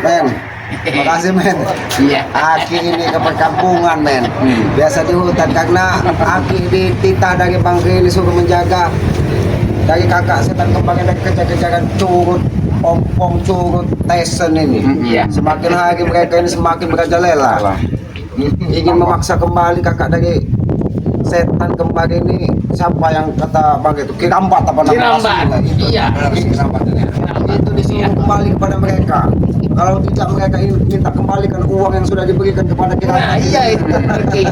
Men. Makasih men. Iya. Aki ini ke perkampungan men. Biasa di hutan karena Aki dititah dari Bang Rili suruh menjaga. Dari kakak setan kembangnya dari kejar-kejaran curut, ompong curut, Tyson ini. Iya. Semakin hari mereka ini semakin merajalela. Ingin memaksa kembali kakak dari setan kembar ini. Siapa yang kata Bang itu? Kirambat apa nama Kirambat. aslinya? Itu. Iya. Kirambat ini. Itu disuruh kembali kepada mereka. Kalau tidak mereka ini minta kembalikan uang yang sudah diberikan kepada kita. Nah, iya itu ngerti.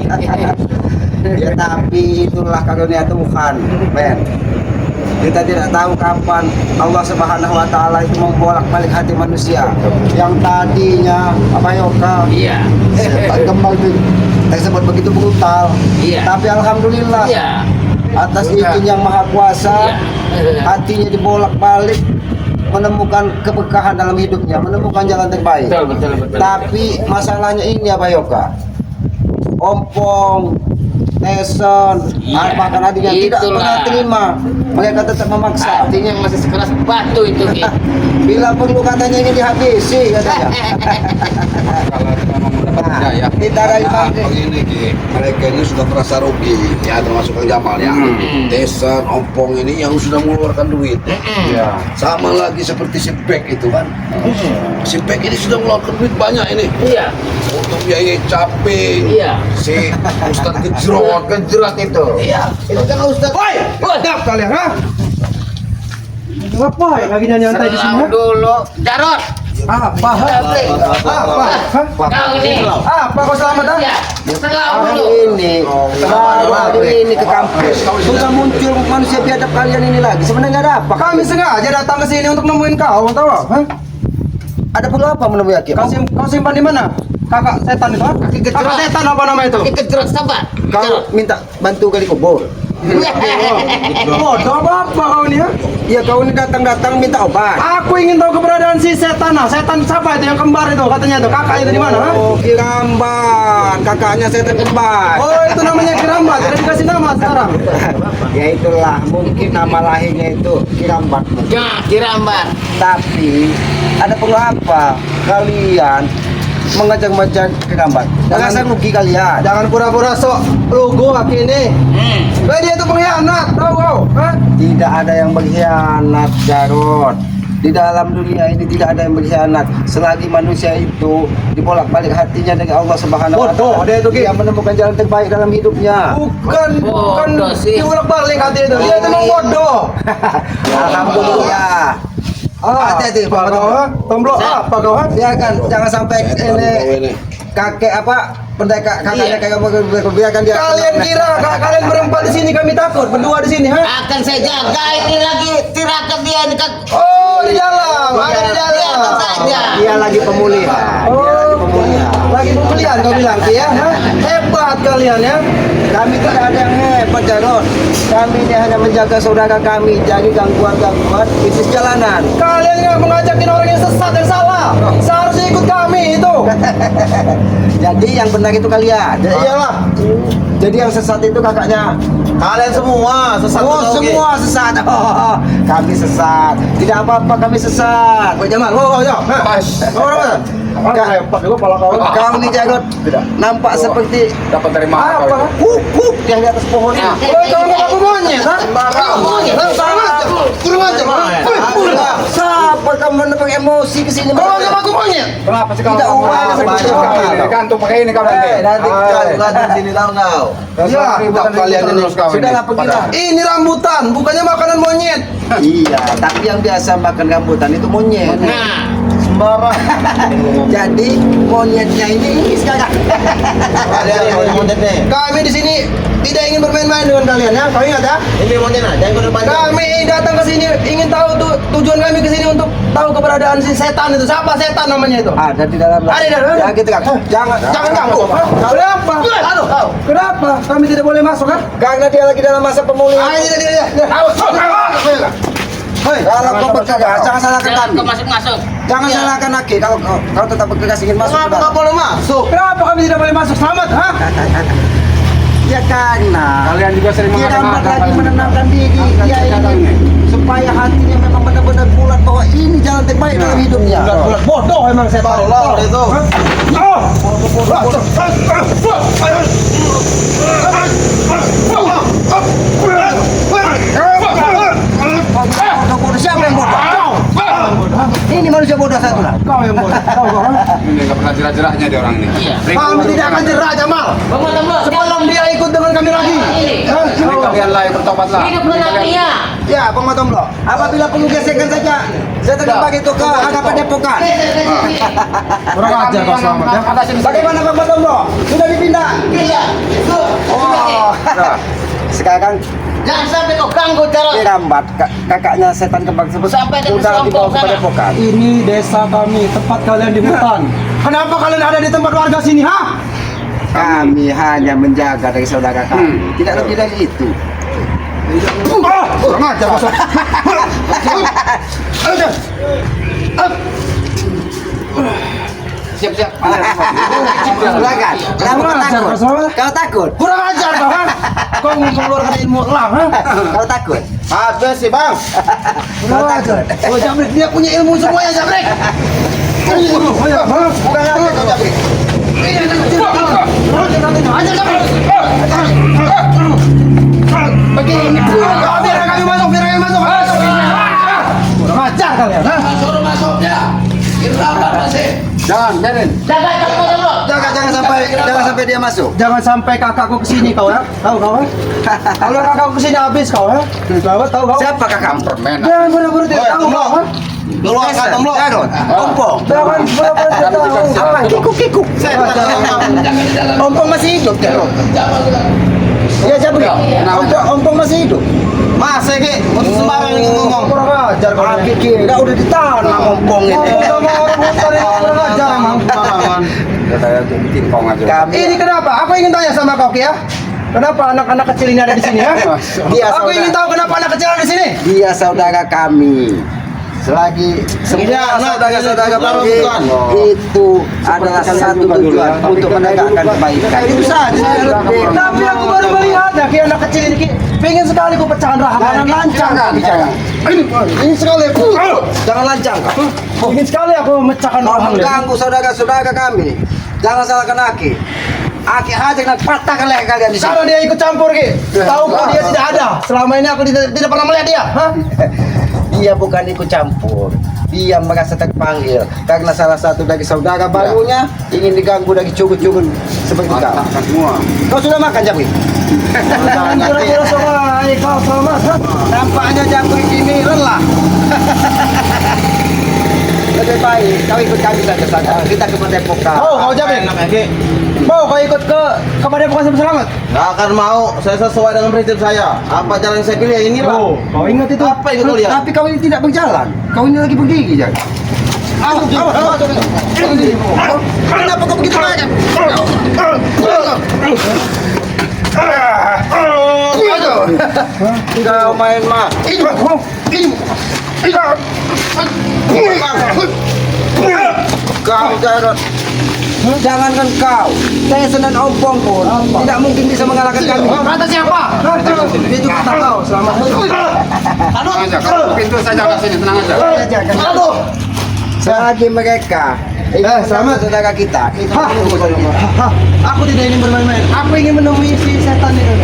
Ya tapi itulah karunia Tuhan, men. Kita tidak tahu kapan Allah Subhanahu wa taala itu membolak-balik hati manusia. Yang tadinya apa Yoka? Iya. Setan kembali tersebut begitu brutal. Iya. Tapi alhamdulillah Iya. atas izin yang maha kuasa, Iya. hatinya dibolak-balik menemukan keberkahan dalam hidupnya, menemukan jalan terbaik. Betul. Tapi masalahnya ini apa Yoka? Ompong, Tyson, Iya. bahkan adiknya tidak Itulah. pernah terima. Mereka tetap memaksa. Artinya masih sekeras batu itu. Ki. Bila perlu katanya ingin dihabisi katanya. Kalau memang mendapat hidayah. Kita dari Karena Bang. begini Ki, mereka ini sudah merasa rugi, ya termasuk Kang Jamal ya. Tyson, Ompong ini yang sudah mengeluarkan duit. Ya. Sama lagi seperti si Beck itu kan. Si Beck ini sudah mengeluarkan duit banyak ini. Iya. Untuk biaya caping. Iya. Si Ustadz Gejrot. Kejerat itu. Iya, itu kan Ustadz. Woi, sedap kalian, ha? Ngapain lagi nyantai di sini? Selau dulu. Jarot. Apa? Apa? Kau ini. Apa kau selamat ha? Iya. Selau dulu. Ini baru hari ini ke kampus sudah muncul manusia biadab kalian ini lagi. Sebenarnya ada apa? Kami sengaja datang ke sini untuk nemuin kau, tahu? Hah? Ada perlu apa menemui Aki? Kau simpan di mana? Kakak setan itu, ha? Kakak setan apa nama itu? Kejerat sabar. Kau minta bantu kali kubur. Bodoh apa kau ini, ha? Ya kau ini datang-datang minta obat. Aku ingin tahu keberadaan si setan, ha? Setan siapa itu yang kembar itu? Katanya itu kakak itu di mana, ha? Oh, Kirambat, kakaknya setan kembar. Oh, itu namanya Kirambat. Tidak dikasih nama sekarang. Ya itulah, mungkin nama lahirnya itu Kirambat. Ya, kirambat. Tapi ada perlu apa kalian mengajak-ngajak Kirambat? Merasa rugi kalian. Jangan pura-pura sok lugu Aki ini. Dia itu pengkhianat, tahu kau? Hah? Tidak ada yang berkhianat, Jarod. Di dalam dunia ini tidak ada yang berkhianat selagi manusia itu dibolak-balik hatinya dari Allah Subhanahu wa Bodoh, taala. dia itu, Ki. Dia menemukan jalan terbaik dalam hidupnya. Bukan Bodoh sih. dibolak-balik hati itu. Dia itu memang bodoh. Alhamdulillah. Hati-hati, Pak. Tombol apa kau? Ha? Biarkan, jangan sampai ini kakek apa pendekar kakaknya kayak biarkan dia. Kalian kira kalian berempat di sini kami takut berdua di sini, ha? Akan saya jaga ini lagi tirakat dia ini kan. Oh, di dalam, ada di dalam. Lihat saja. Dia lagi pemulihan. Oh, lagi pemulihan kau bilang, Ki, ya? Ha? Hebat kalian ya. Kami tidak ada yang hebat, Jarod. Kami ini hanya menjaga saudara kami dari gangguan-gangguan bisnis jalanan. Kalian nggak mengajakin orang yang sesat dan salah. Seharusnya ikut kami itu. Jadi yang benar itu kalian. Ya iyalah. Jadi yang sesat itu kakaknya. Kalian semua sesat. Oh, semua sesat. Oh, kami sesat. Tidak apa-apa, kami sesat. Woi Jamal, kau jauh. Kau apa? Repot juga kepala kau. Kau ini Jarod nampak seperti Dapat dari mana kau Apa? itu? kukuk yang di atas pohon. Woi, kau nggak aku monyet, ha? Monyet, kurang aja. Siapa kamu menepang emosi ke sini? Kau nggak aku monyet. Kenapa sih Tidak kamu ubah seperti itu. gantung pakai ini kau nanti? Nanti kau di sini tahu kau. Ya, kalian ini Sudahlah pergilah. Ini rambutan, bukannya makanan monyet. Iya, tapi yang biasa makan rambutan itu monyet. Nah, Sembarang. Jadi monyetnya ini sekarang. Ada monyet nih. Kami di sini tidak ingin bermain-main dengan kalian ya. Kau ingat ya? Ini monyet nah, jangan kau depan. Kami datang ke sini ingin tahu tujuan kami ke sini untuk tahu keberadaan si setan itu. Siapa setan namanya itu? Ada di dalam. Ada di dalam. Ya gitu kan. Jangan Jangan ganggu. Kenapa? Halo, kau. Kenapa? Kami tidak boleh masuk kan? Karena dia lagi dalam masa pemulihan. Ayo dia. Hei, Kalau kau bergegas, jangan salahkan jangan kami. kau masuk-masuk. Jangan Iya. salahkan lagi. Kalau kau tetap bergegas ingin masuk. Kenapa nggak boleh masuk? Kenapa kami tidak boleh masuk? Selamat, ha? Ya karena Kalian juga sering dia mengatakan dapat lagi menenangkan diri. Dia ingin supaya hatinya memang benar-benar bulat bahwa ini jalan terbaik dalam hidupnya. Bulat bodoh emang setan. Tolong itu. Bodoh, siapa yang bodoh? Ini manusia bodoh satu lah. Kau yang bodoh. Kau. Ini nggak pernah jerah-jerahnya dia orang ini. Iya. Kamu tidak akan jerah Jamal. Bang Matamlo, Sebelum dia ikut dengan kami lagi. Ini kalian lah yang bertobatlah. hidup menantinya. Ya, Bang Matomlo. Apabila perlu gesekan saja, saya terkembang itu ke hadapan Depokan. Kurang ajar kau selamat ya. Bagaimana Bang Matomlo? Sudah dipindah? Iya. Oh, sekarang Jangan sampai kau ganggu terus. dirambat kakaknya setan kembang tersebut Sampai dia sudah dibawa ke kesompok sana. Depokan. Ini desa kami, tempat kalian di hutan. Kenapa kalian ada di tempat warga sini, ha? Kami hanya menjaga dari saudara kami, tidak lebih dari itu. Kurang ajar kau. Siap-siap. Silakan. Kamu Kurang ajar takut? kau selamat. Kau takut? Kurang ajar kau, ha? Kau mengeluarkan ilmu elang, ha? Kau takut? Habis sih bang. Kau takut? Oh, Jabrik, dia punya ilmu semuanya, Jabrik. Bukan aku kau Jabrik. Ajar, Jabrik. Begini, biar kami masuk, biar kami masuk. Kurang ajar kalian, ha? Suruh masuknya. Irabat masih. Jangan, biarin. Jaga Bang Matamlo. Jangan sampai dia masuk. Jangan sampai kakakku kesini kau ya, tahu kau ya? Kalau kakakku kesini habis kau ya, tahu kau? Siapa kakakmu? Permen. Jangan benar-benar tidak tahu kau ya? Keluarkan Tomlo. Jarod, Ompong. Jangan benar-benar tidak tahu. Apa? Kikuk. Ompong masih hidup Jarod. Ya Jabrik. Ompong masih hidup. Masa ki, sembarang yang ngomong. Kurang ajar kau. Kaki kira udah ditanam Ompong ini. Kurang ajar emang. Saya bikin kong aja. Kami Ini kenapa? Aku ingin tanya sama kau Ki ya. Kenapa anak-anak kecil ini ada di sini ya? Dia Aku ingin tahu kenapa anak kecil ada di sini. dia saudara kami. Selagi semua saudara-saudara kami itu adalah satu tujuan untuk menegakkan kebaikan. Itu saja. Tapi aku baru melihat ya Ki anak kecil ini Ki. Pengen sekali ku pecahan rahang. Jangan lancang kau bicara. Ini sekali aku. Jangan lancang kau. Ingin sekali aku memecahkan Mau rahang. mengganggu saudara-saudara kami. Jangan salahkan Aki. Aki hajar dan patahkan leher kalian di Kalau sini. dia ikut campur Ki. Tahu kok dia tidak ada. Selama ini aku tidak pernah melihat dia. Hah? Dia bukan ikut campur. Dia merasa terpanggil karena salah satu dari saudara barunya ingin diganggu dari cugut-cugut seperti kau. Makan semua. Kau sudah makan Jabrik? Jangan kira-kira sama kau selamat. Ha? Nampaknya Jabrik ini lelah. Lebih baik kau ikut kami saja saja. Kita ke Depokan. Kau Jabrik. Mau kau ikut ke Padepokan sampai selamat? Gak akan mau. Saya sesuai dengan prinsip saya. Apa jalan yang saya pilih ya inilah. Kau ingat itu? Apa yang kau lihat? Tapi kau ini tidak berjalan. Kau ini lagi berdiri Jabrik. Kenapa kau begitu banyak? Kau main mah. Kau Jarod. Jangankan kau, Tyson dan Ompong pun tidak mungkin bisa mengalahkan kami. Kata siapa? Itu kata kau selamat. Tenang aja. Kalau pintu saya jaga sini, tenang aja. Aduh. Selagi mereka selamat. saudara kita. Aku tidak ingin bermain-main. Aku ingin menemui si setan itu.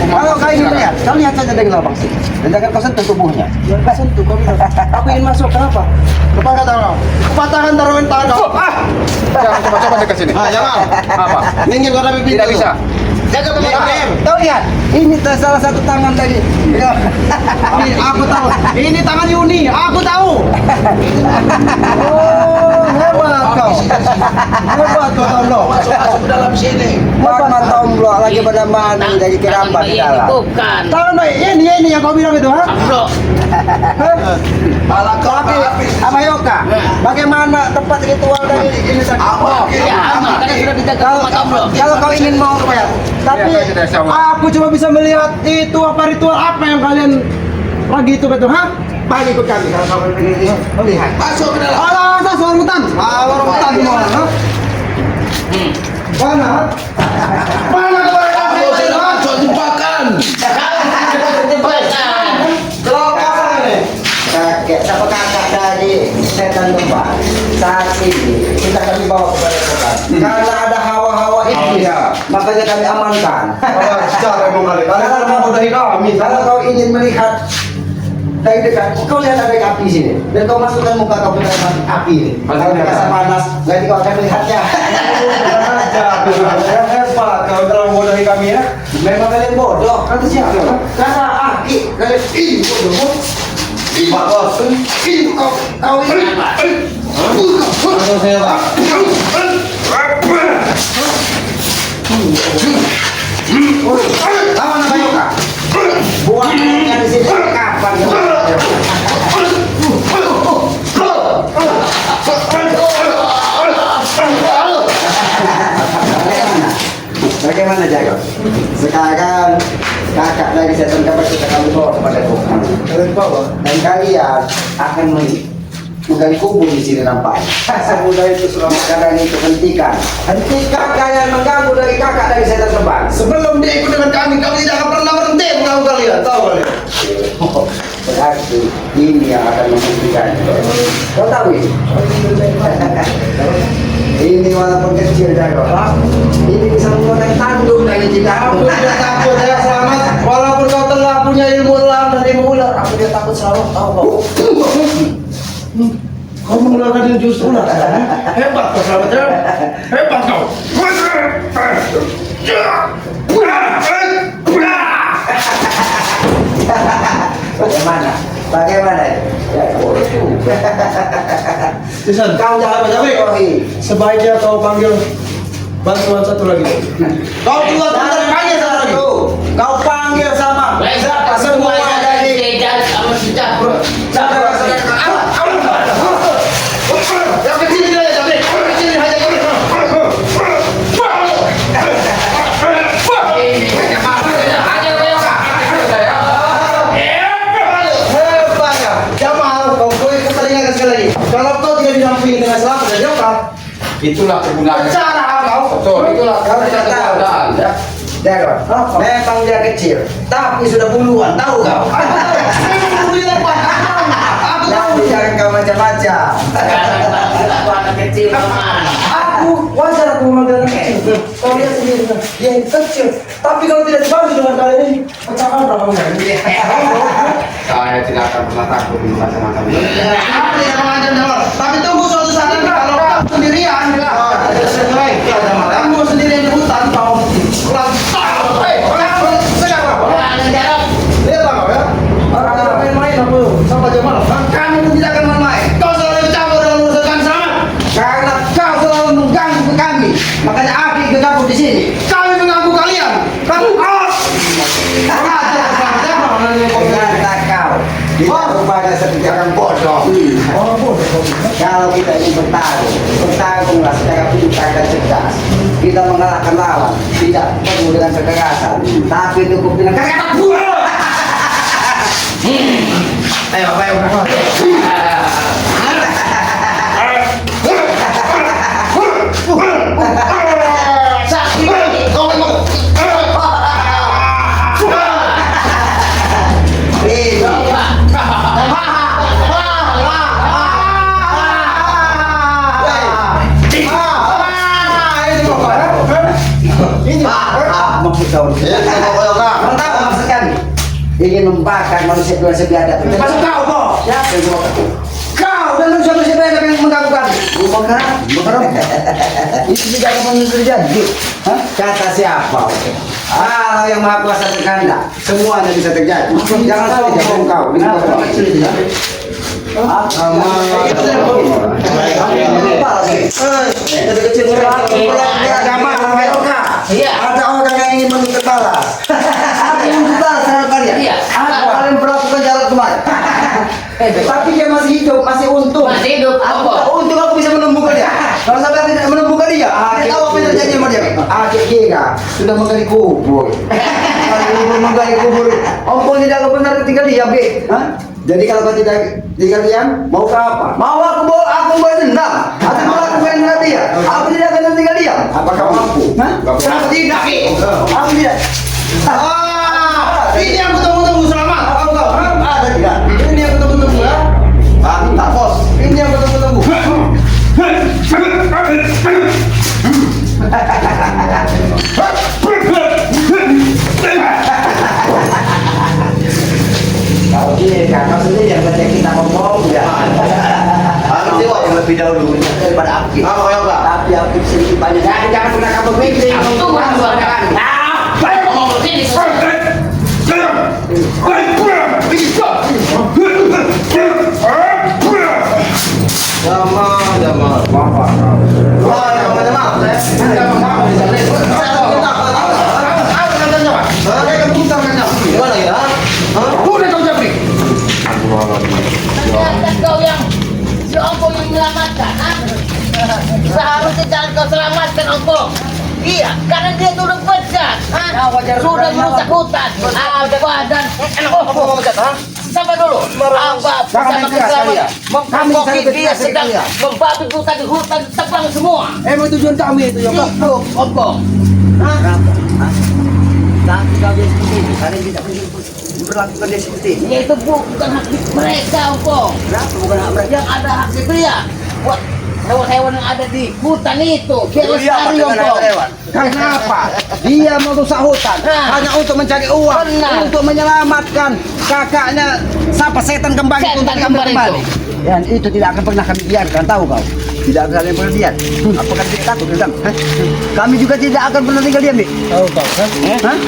Kalau kau ingin melihat, kau lihat saja dari lubang sini. Dan jangan kau sentuh tubuhnya. Jangan kau sentuh kau bilang. Aku ingin masuk. Kenapa? Depan kata kau. Kepatahan taruhan tangan kau. Jangan coba-coba dekat sini. Jangan. Apa? Minggir kau dari pintu. Tidak bisa. Jaga Bang Matamlo. Kau lihat, ini salah satu tangan dari. Ini aku tahu. Ini tangan Yuni. Aku tahu. Oh, hebat kau. Hebat kau tahu lo. Masuk dalam sini. Mama Tomblo lagi pada mana dari kerambat di dalam. Bukan. Tangan baik. Ini yang kau bilang itu, ha? Bro. Malah kau Tapi, Amayoka, bagaimana tempat ritual dari ini tadi? Ya aman karena sudah dijaga Bang Matamlo. Kalau kau ingin mau lihat, tapi Ya, tidak sama. Aku cuma bisa melihat itu apa ritual apa yang kalian lagi itu betul, ha? pagi ikut kami kalau kau ingin melihat. Masuk ke dalam. Alah, asas orangutan. Orangutan semua, ha? Mana? Mana kau? Masuk jumpakan. Tebasan. Kalau kau ini kita kami bawa kepada Tuhan. Karena ada hawa-hawa iblis, makanya kami amankan. Cara emang kali. Kalian mau mudahi kami. Kalau kau ingin melihat dari dekat, kau lihat ada api sini, dan kau masukkan muka kau ke dalam api ini. Kalau terasa panas, nanti kau akan melihatnya. Hebat, kau terlalu mudahi kami ya. Memang kalian bodoh, kata siapa? Karena api, kalian ini bodoh. Pak Bos. Ini kau ini. Atau saya Pak. Tahu nama Yoga? Buang yang di sini kapan? Bagaimana Jago? Sekarang kakak dari setan kabar kita kami bawa kepada Tuhan. Kalian bawa. Dan kalian akan menggali kubur di sini nampaknya. Semudah itu selama kalian itu hentikan kalian mengganggu dari kakak dari setan kembar. Sebelum dia ikut dengan kami tidak akan pernah berhenti mengganggu kalian. Tahu kalian? Berarti ini yang akan menghentikan. Kau tahu ini? Ini walaupun kecil Jago. Ini bisa memotong tanduk dari kita. Aku tidak takut ya selamat. Walaupun kau telah punya ilmu elang dan ilmu ular, aku tidak takut selamat. Tahu kau? Kau mengeluarkan jurus ular. Hebat kau selamat ya. Hebat kau. Bagaimana? Bagaimana? Ya, Tisan, kau jangan menjauhi. sebaiknya kau panggil bantuan satu lagi. Kau keluar sebentar kaya satu lagi. Kau panggil sama Baik, semua dari tidak sama sejak bro. Yang kecil ini aja, Jabrik. Yang kecil ini aja, Jabrik. Hebat ya. Jamal, kau boleh ketelingakan sekali lagi. Kalau kau tidak didampingi dengan selamat dan Yoka, Itulah kegunaan. cara kau. Betul, itulah Kau tidak tahu. kegunaan. Ya. Jago, memang dia kecil, tapi sudah puluhan, tahu kau? Aku tahu. Jangan kau macam-macam. Sekarang aku anak kecil teman. Aku wajar aku memanggil anak kecil. Kau lihat sendiri kan, dia yang kecil. Tapi kalau tidak dibantu dengan kalian ini, pecahkan rahangnya. Saya tidak akan pernah takut di macam-macam. Aku tidak mengajar Jamal. Tapi tunggu suatu saat nanti kalau kau sendirian, kamu sendirian di hutan, kau pulang. Sekarang. Lihatlah kau ya. Orang tidak main-main aku sama Jamal. Kamu pun tidak akan main-main. Kau selalu campur dalam urusan kami sama. Karena kau selalu mengganggu kami, makanya aku bergabung di sini. Kami mengganggu kalian. Kamu Ternyata kau, kita rupanya seperti orang bodoh. Kalau kita ingin bertarunglah secara pintar dan cerdas. Kita mengalahkan lawan, tidak perlu dengan kekerasan, tapi cukup dengan kata-kata buah. Ayo. Maksud kau mantap maksud kami ingin membakar manusia biadab. Maksud kau kok? Siapa yang membakar? Kau dan manusia biadab yang mengganggu kami. Membakar? Itu juga akan terjadi. Kata siapa? Allah yang maha kuasa berkehendak, semuanya bisa terjadi. Jangan salah jawab kau. Iya. Ada orang yang ingin menuntut balas. Aku menuntut balas terhadap kalian. Iya. Kalian berlakukan jalan kemarin. Tapi dia masih hidup, masih untung. Masih hidup, Aku apa? untung aku bisa menemukan dia. Kalau sampai aku tidak menemukan dia, tidak tahu apa yang terjadi sama dia. Akhir kira sudah menggali kubur. Kalau menggali kubur, ompong tidak akan benar tinggal diam, Be. Jadi kalau kau tidak tinggal diam, mau ke apa? Mau aku bawa dendam. Aku melakukan dengan dia. Aku tidak akan tinggal diam. Apakah mampu? Kenapa tidak? Aku tidak. Ini yang ketemu-temu selamat. Kamu tahu? Ada tidak? Ini yang ketemu-temu ya. Tak bos. Ini yang ketemu-temu. lebih banyak daripada Aki. Apa kayak enggak? Tapi Aki sedikit banyak. Jadi jangan pernah kamu bimbing. Tuhan suarakan. Apa yang ngomong begini? Jamal. Wah, gimana ya? Ternyata kau yang si Ompong yang menyelamatkan. Seharusnya jangan kau selamatkan Ompong. Iya, karena dia sudah pecat. Sudah merusak hutan. Apa dan Sabar dulu. Apa bersama keselamatannya? Mengkoki dia sedang membabi hutan di hutan tebang semua. Emang tujuan kami itu ya Pak. Itu Ompong. Tapi kami seperti ini, kalian tidak berlakukan dia seperti ini. Itu bukan hak mereka Ompong. Kenapa bukan hak mereka? Yang ada hak dia. Buat hewan-hewan yang ada di hutan itu. Biar Iya, lestari dengan Ompong. hewan. Kenapa? Dia merusak hutan Nah. hanya untuk mencari uang, Benar. untuk menyelamatkan kakaknya siapa setan kembali Setan untuk diambil kembar kembali. Dan itu tidak akan pernah kami biarkan, tahu kau? Tidak akan kalian pernah biar. Apakah tidak takut Redam? Kami juga tidak akan pernah tinggal diam, Bi. Tahu kau kan?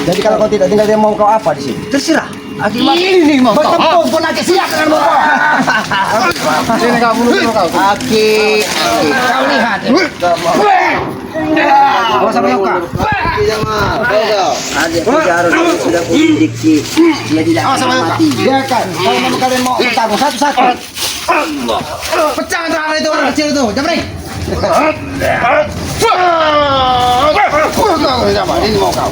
Jadi kalau kau tidak tinggal diam, mau kau apa di sini? Terserah. Akibat Ini mau kau. bertempur pun Aki siap dengan mau kau. Sini kau dulu kau. Aki, kau lihat. Kau sama Yoka. Ada penjara sudah kudiksi. Dia tidak akan mati. Biarkan. Kalau memang kalian mau bertarung satu-satu. Pecah antara itu orang kecil itu. Jamring. Ini mau kau.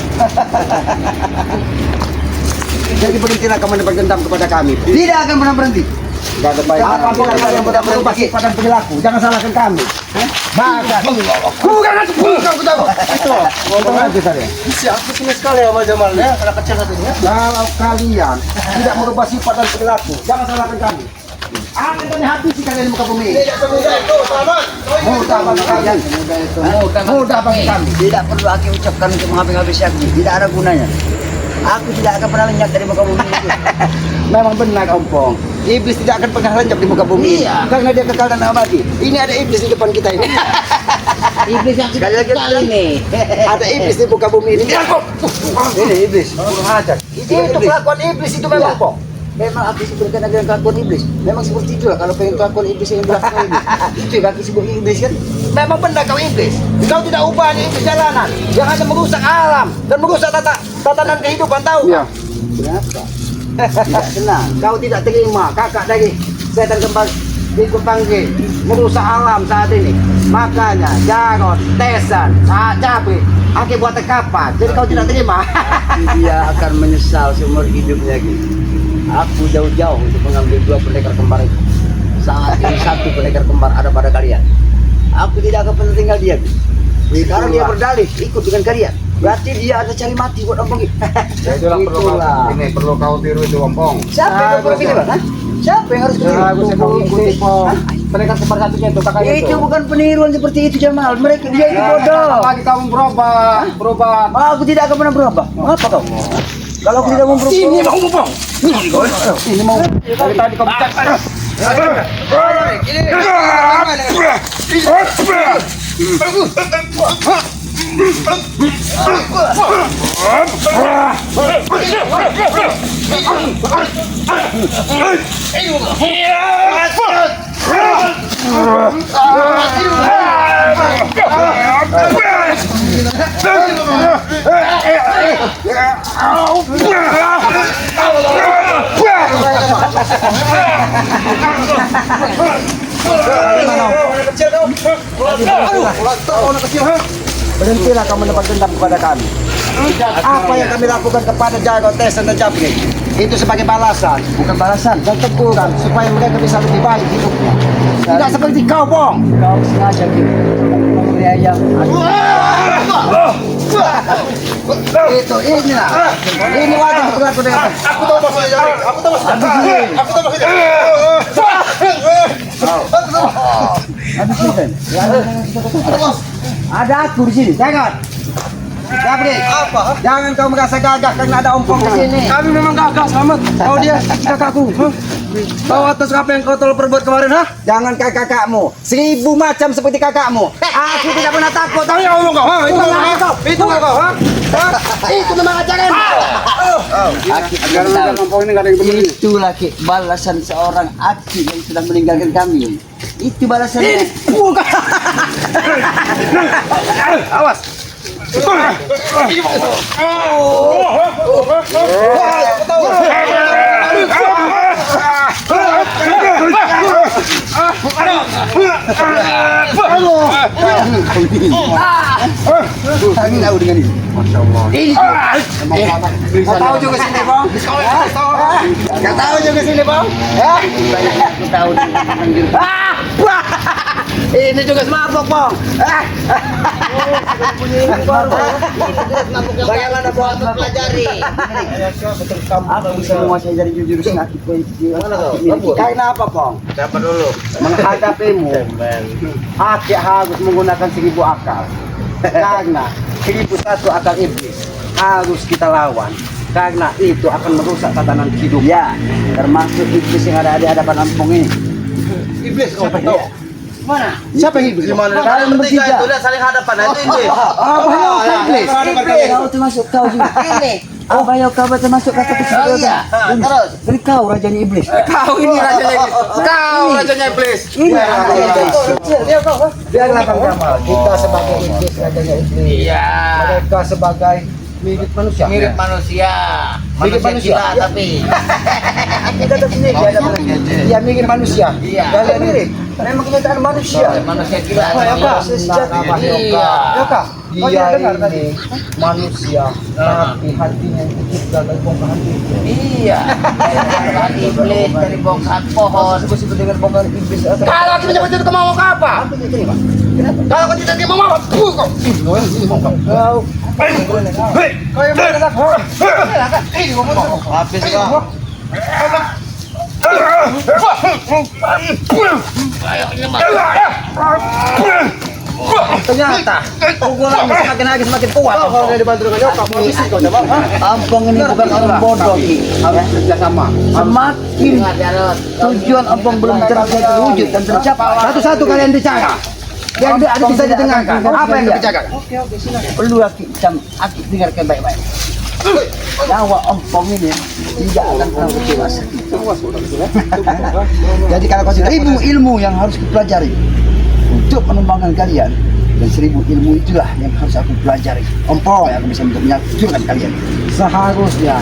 Jadi berhentilah kamu mendapat dendam kepada kami. Tidak akan pernah berhenti. Tidak ada baik. Apapun kalian yang berubah pada perilaku, jangan salahkan kami. Bahkan. Bukan aku tahu. Itu. Ngomong aja kalian. Siapa sini sekali sama Jamal ya? Anak kecil satunya. Kalau kalian tidak merubah sifat dan perilaku, jangan salahkan kami. Akan kami habisi kalian di muka bumi. Mudah bagi kalian. Mudah bagi kami. Tidak perlu Aki ucapkan untuk menghabis-habisi Aki. Tidak ada gunanya. Aku tidak akan pernah lenyap dari muka bumi itu. Memang benar Ompong. Iblis tidak akan pernah lenyap di muka bumi. Iya. Karena dia kekal dan abadi. Ini ada iblis di depan kita ini. Iblis yang Sekali lagi kali nih. Ada iblis di muka bumi ini. Ini iblis. Kurang ajar. Itu kelakuan iblis itu memang Pong. Memang aku sebutkan dengan kelakuan iblis. Memang seperti itulah kalau pengen kelakuan iblis yang berlakukan ini. Itu yang aku sebut iblis kan. Memang benar kau iblis. Kau tidak ubah di iblis jalanan. Yang hanya merusak alam dan merusak tatanan kehidupan tahu. Iya. Kenapa? Tidak senang. Kau tidak terima kakak dari setan kembar ikut panggil merusak alam saat ini. Makanya Jarot, Tesan, Cabe, Aki buat kapan. Jadi kau tidak terima. Dia akan menyesal seumur hidupnya gitu. Aku jauh-jauh untuk mengambil dua pendekar kembar itu. Saat ini satu pendekar kembar ada pada kalian. Aku tidak akan pernah tinggal diam. Sekarang dia berdalih ikut dengan kalian. Berarti dia ada cari mati buat Ompong. Itulah perlu kau ini perlu kau tiru itu Ompong. Siapa yang perlu pilih, Bang? Siapa yang harus pilih? Aku saya kau ikuti Pong. Pendekar kembar satunya itu kakaknya Itu bukan peniruan seperti itu Jamal. Mereka dia itu bodoh. Lagi kamu berubah. Aku tidak akan pernah berubah. Apa kau? Kalau aku tidak mau berubah. Ini mau Ompong. Ini mau. Dari tadi kau bicara. Berhentilah kamu mendapat dendam kepada kami. Apa yang kami lakukan kepada Jarot, Tesan dan Capri itu sebagai balasan, bukan balasan dan teguran supaya mereka bisa lebih baik hidupnya. Tidak seperti kau, Pong. Kau sengaja gitu. Itu inilah. Ini wajah berlaku dengan. Aku tahu maksudnya Jamal. Aku tahu maksudnya. Habis ini. Ada aku di sini, jangan. Gabri, Apa? jangan kau merasa gagah karena ada ompong di sini. Kami memang gagah, Selamat. Kau dia kakakku. Kau atas apa yang kau telah perbuat kemarin, ha? Jangan kakakmu, 1000 macam seperti kakakmu. Aku tidak pernah takut. Tahu yang ngomong kau, ha? Itu Ngomong kau, itu kau, ha? Itu memang ajaran. Aki Agar tahu. kampung ini nggak ada yang benar. Itu laki balasan seorang Aki yang sudah meninggalkan kami. Itu balasannya. Awas. Kami tahu dengan ini. Kau tahu juga sini, Bang? Kau tahu juga sini, Bang? Aku tahu dia. Ini juga semabok, Bang. Bagaimana buat pelajari? Aku bisa menguasai dari jurus Aki karena apa, Bang? Siapa dulu? Menghadapimu, Aki harus menggunakan 1000 akal. Karena 1001 akal iblis harus kita lawan. Karena itu akan merusak tatanan hidup. Ya, termasuk iblis yang ada di hadapan ampung ini. Iblis kau tahu. Mana? Siapa yang iblis? Di mana? Kalian bertiga. Itu udah saling hadapan, itu iblis. Apa yang iblis? Kau termasuk kau juga. Ini. Oh, ayo kau termasuk kata Oh, kecil. iya. Terus. Jadi kau rajanya iblis. Kau ini rajanya iblis. Kau rajanya iblis. Ini rajanya iblis. Biarlah Bang Jamal, kita sebagai iblis rajanya iblis. Iya. Mereka sebagai mirip manusia. Mirip manusia. Mirip manusia. Gila, tapi. Kita tetap sendiri ada manusia. Iya mirip manusia. Iya. Kalian mirip. Memang kenyataan manusia. Manusia gila. Ya kak, sejati Iya. ya kak. Dia ini manusia, tapi hatinya itu gagal bongkar hati. Iya. Dari iblis dari bongkar pohon. Sebut dengan bongkar iblis. Kalau kita menyebut itu mau apa? Kalau kau tidak mau apa? Kau. Kau yang mana nak? Habis kau. Ternyata pukulan semakin lagi semakin kuat. Kalau udah dibantu dengan nyokap, habisi kau coba. Ampung ini bukan orang bodoh, Ki. Harus kerjasama. Semakin tujuan Ampung belum terwujud dan tercapai. Satu-satu kalian bicara. Yang ada bisa didengarkan. Apa yang dibicarakan? Perlu Aki dengarkan baik-baik. Nyawa Ampung ini tidak akan pernah dewasa. Jadi kalau kau sudah Ilmu yang harus kupelajari untuk pengembangan kalian, dan 1000 ilmu itulah yang harus aku pelajari. ompong, Supaya aku bisa untuk menyatukan kalian. seharusnya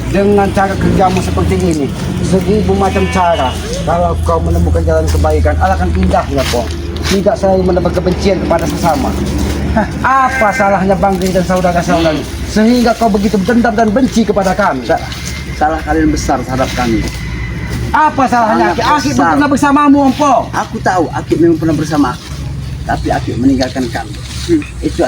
dengan cara kerjamu seperti ini, 1000 macam cara. Kalau kau menemukan jalan kebaikan, alangkah indahnya, Pong. Tidak selalu mendapat kebencian kepada sesama. Apa salahnya Bangri dan saudara-saudari sehingga kau begitu dendam dan benci kepada kami? Salah kalian besar terhadap kami. Apa salahnya? Sangat Aki besar. pernah bersamamu, Ompong. Aku tahu Aki memang pernah bersama aku, tapi Aki meninggalkan kami. Itu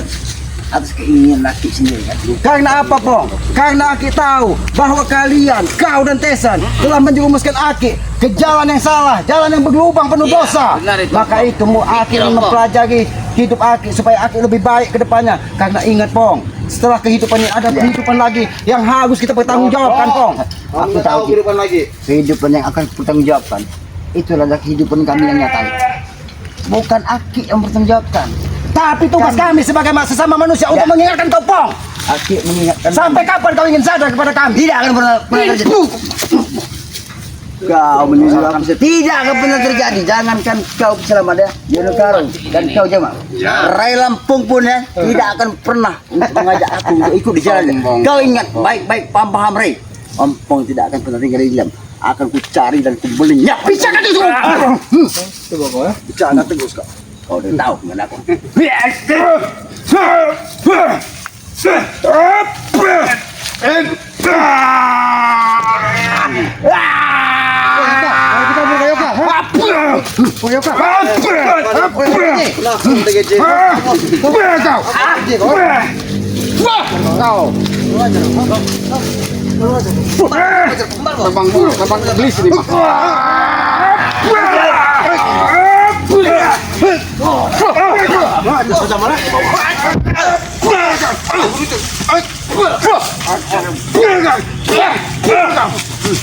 atas keinginan Aki sendiri kan. Karena apa, Pong? Karena Aki tahu bahwa kalian, kau dan Tesan, telah menjerumuskan Aki ke jalan yang salah, jalan yang berlubang penuh Iya, dosa. benar itu. Maka itu Aki Pikir, Pong. mempelajari hidup Aki supaya Aki lebih baik ke depannya. Karena ingat, Pong, setelah kehidupan ini ada kehidupan lagi yang harus kita bertanggungjawabkan, Pong. Aku tahu kehidupan lagi. kehidupan yang akan bertanggungjawabkan itu adalah kehidupan kami yang nyata. Bukan Aki yang bertanggungjawabkan. Tapi tugas kami sebagai sesama manusia untuk mengingatkan kau, Pong. Aki mengingatkan Sampai kapan kau ingin sadar kepada kami? tidak akan pernah terjadi. Kau menyusul aku tidak akan pernah terjadi. Jangankan kau selamat ya, Jono Karung dan kau Jamal. Rai Lampung pun ya tidak akan pernah mengajak aku untuk ikut di jalan. Kau ingat baik-baik paham Rai. Ompong tidak akan pernah tinggal di diam. Akan ku cari dan ku belinya. Bisa kan itu? Coba kau ya, bicara tegus kau. Kau udah tahu dengan aku. Terbang iblis ini mah.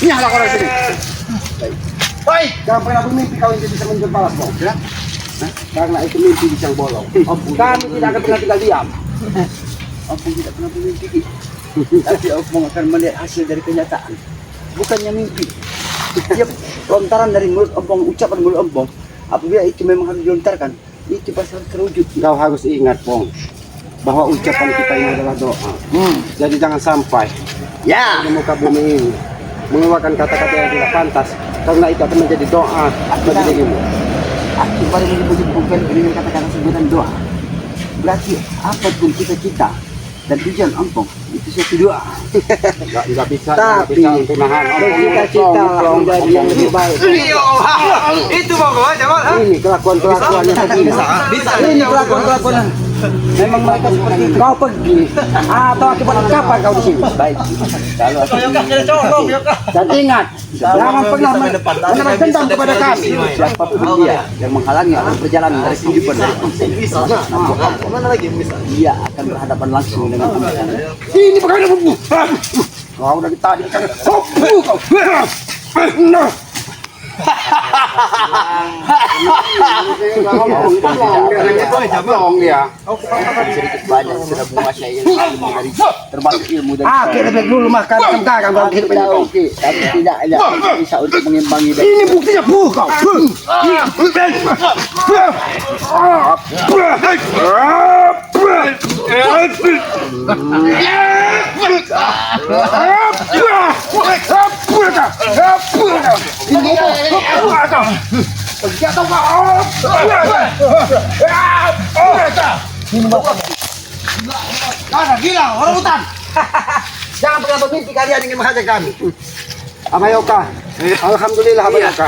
Nyala kau dari sini. Baik. Jangan pernah bermimpi kau ini bisa menjual balas bang. Ya? Karena itu mimpi bisa bolong. Kami tidak akan pernah tinggal diam. Ompong tidak pernah bermimpi. Tapi Ompong akan melihat hasil dari kenyataan. Bukannya mimpi. Setiap lontaran dari mulut Ompong, ucapan mulut Ompong, apabila itu memang harus dilontarkan, itu pasti harus terwujud. Kau harus ingat Pong, bahwa ucapan kita ini adalah doa. Jadi jangan sampai Ya. di muka bumi ini mengeluarkan kata-kata yang tidak pantas, karena itu akan menjadi doa bagi dirimu. Aku baru menyebut-nyebutkan dengan kata-kata sebutan doa. Berarti apapun cita-cita dan tujuan Ompong itu suatu doa. Nggak bisa, Tapi untuk nahan cita-cita menjadi yang lebih baik. Itu pokoknya Jamal. Ini kelakuan-kelakuan yang begini. Ini kelakuan-kelakuan. Memang mereka seperti itu. Kau pergi atau akibat kapan kau di sini? Baik. Kalau aku dan ingat, jangan pernah menaruh dendam kepada kami. Siapapun dia yang menghalangi orang perjalanan dari kehidupan dari Mana lagi bisa? dia akan berhadapan langsung dengan Tuhan. Ini bagaimana bu? Kau dari tadi kan. Kau. Bohong dia. Sedikit banyak sudah menguasai ilmu dari termasuk ilmu dari Kita break dulu makan kentang dalam kehidupan tidak ini. oke, tapi tidak ada bisa untuk mengimbangi dari Ini buktinya bu kau. Gila, orang hutan. Jangan pernah bermimpi kalian ingin menghajar kami. Abayoka, alhamdulillah Abayoka.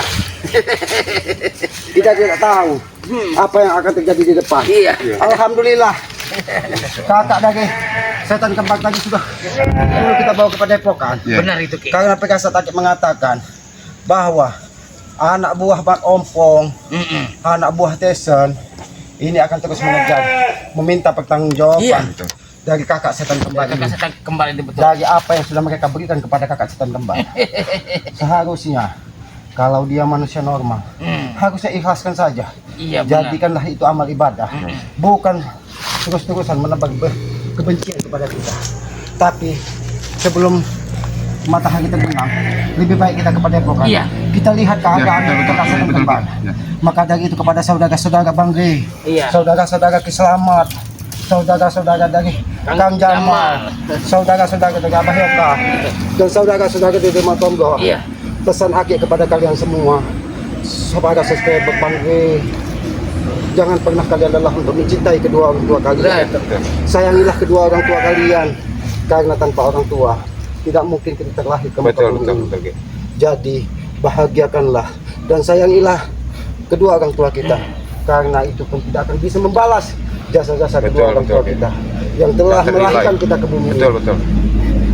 Kita tidak tahu apa yang akan terjadi di depan. Iya. Alhamdulillah. Kakak dari setan kembang tadi sudah dulu kita bawa ke Padepokan. Benar itu Ki. Karena Pekasa Takik mengatakan bahwa anak buah Bang Ompong, anak buah Tesen ini akan terus mengejar, meminta pertanggungjawaban dari kakak setan kembar ini. Kakak setan kembar itu betul. Dari apa yang sudah mereka berikan kepada kakak setan kembar. Seharusnya kalau dia manusia normal, harusnya ikhlaskan saja. Iya benar. Jadikanlah itu amal ibadah, bukan terus-terusan menebar kebencian kepada kita. Tapi sebelum matahari terbenam, lebih baik kita kepada Padepokan. Iya. Kita lihat keadaan dari kakak setan kembar. Maka dari itu kepada saudara-saudara Bang Gri, Iya. saudara-saudara Kiselamat, saudara-saudara dari Kang Jamal, saudara-saudara dari Abah Yoka, dan saudara-saudara dari Matondo. Iya. Pesan Aki kepada kalian semua, kepada subscriber Bang Gri, jangan pernah kalian lelah untuk mencintai kedua orang tua kalian. Sayangilah kedua orang tua kalian, karena tanpa orang tua tidak mungkin kita terlahir ke muka bumi. Jadi bahagiakanlah dan sayangilah kedua orang tua kita, karena itu pun tidak akan bisa membalas jasa-jasa kedua orang tua kita yang telah melahirkan kita ke bumi ini.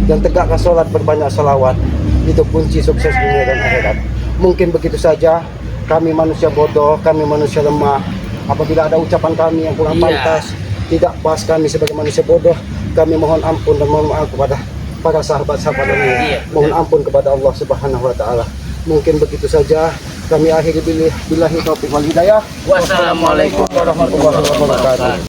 Dan tegakkan sholat, berbanyak salawat, itu kunci sukses dunia dan akhirat. Mungkin begitu saja. Kami manusia bodoh, kami manusia lemah. Apabila ada ucapan kami yang kurang pantas, tidak pas kami sebagai manusia bodoh, kami mohon ampun dan mohon maaf kepada para sahabat-sahabat ini. Mohon ampun kepada Allah Subhanahu wa taala. Mungkin begitu saja. Kami akhiri billahi taufiq wal hidayah. Wassalamualaikum warahmatullahi wabarakatuh.